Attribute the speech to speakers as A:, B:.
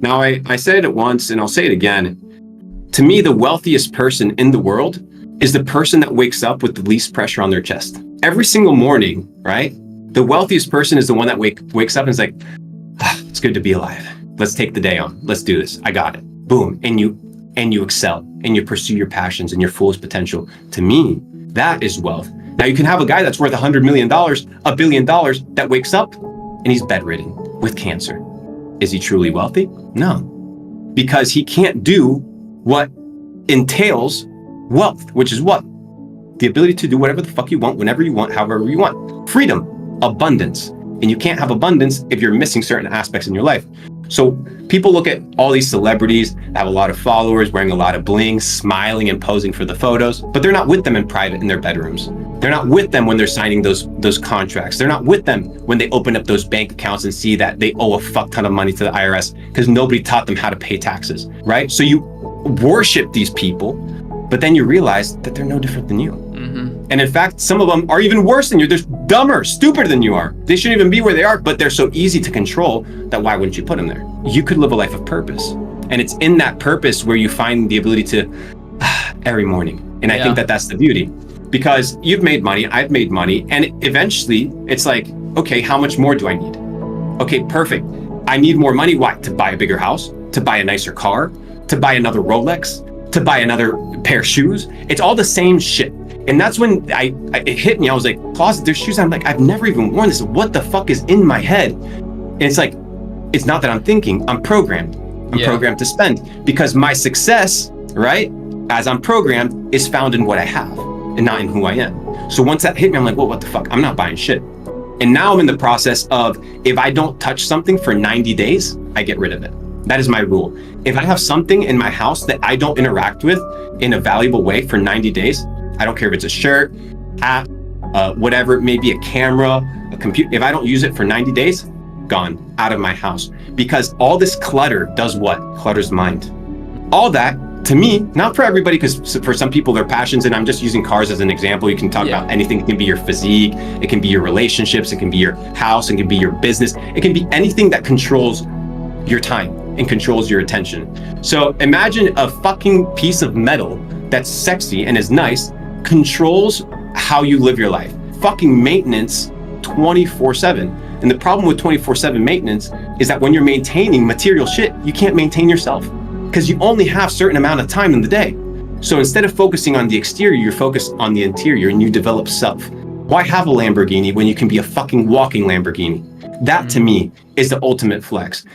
A: Now, I said it once and I'll say it again. To me, the wealthiest person in the world is the person that wakes up with the least pressure on their chest. Every single morning, right? The wealthiest person is the one that wakes up and is like, it's good to be alive. Let's take the day on. Let's do this. I got it. Boom. And you excel and you pursue your passions and your fullest potential. To me, that is wealth. Now you can have a guy that's worth $100 million, $1 billion that wakes up and he's bedridden with cancer. Is he truly wealthy? No, because he can't do what entails wealth, which is what? The ability to do whatever the fuck you want, whenever you want, however you want. Freedom, abundance. And you can't have abundance if you're missing certain aspects in your life. So people look at all these celebrities that have a lot of followers, wearing a lot of bling, smiling and posing for the photos, but they're not with them in private in their bedrooms. They're not with them when they're signing those contracts. They're not with them when they open up those bank accounts and see that they owe a fuck ton of money to the IRS because nobody taught them how to pay taxes, right? So you worship these people, but then you realize that they're no different than you. Mm-hmm. And in fact, some of them are even worse than you. They're dumber, stupider than you are. They shouldn't even be where they are, but they're so easy to control that why wouldn't you put them there? You could live a life of purpose. And it's in that purpose where you find the ability to every morning. And I think that that's the beauty. Because you've made money, I've made money, and eventually it's like, okay, how much more do I need? Okay, perfect. I need more money. Why? To buy a bigger house, to buy a nicer car, to buy another Rolex, to buy another pair of shoes. It's all the same shit. And that's when it hit me. I was like, closet, there's shoes. I'm like, I've never even worn this. What the fuck is in my head? And it's like, it's not that I'm thinking, I'm programmed. I'm programmed to spend because my success, right, as I'm programmed, is found in what I have and not in who I am. So once that hit me, I'm like, well, what the fuck? I'm not buying shit. And now I'm in the process of, if I don't touch something for 90 days, I get rid of it. That is my rule. If I have something in my house that I don't interact with in a valuable way for 90 days, I don't care if it's a shirt, hat, whatever it may be, a camera, a computer. If I don't use it for 90 days, gone, out of my house. Because all this clutter does what? Clutters mind. All that, to me, not for everybody, because for some people, their passions, and I'm just using cars as an example. You can talk about anything. It can be your physique, it can be your relationships, it can be your house, it can be your business. It can be anything that controls your time and controls your attention. So imagine a fucking piece of metal that's sexy and is nice, controls how you live your life. Fucking maintenance 24/7. And the problem with 24/7 maintenance is that when you're maintaining material shit, you can't maintain yourself because you only have a certain amount of time in the day. So instead of focusing on the exterior, you're focused on the interior and you develop self. Why have a Lamborghini when you can be a fucking walking Lamborghini? That to me is the ultimate flex.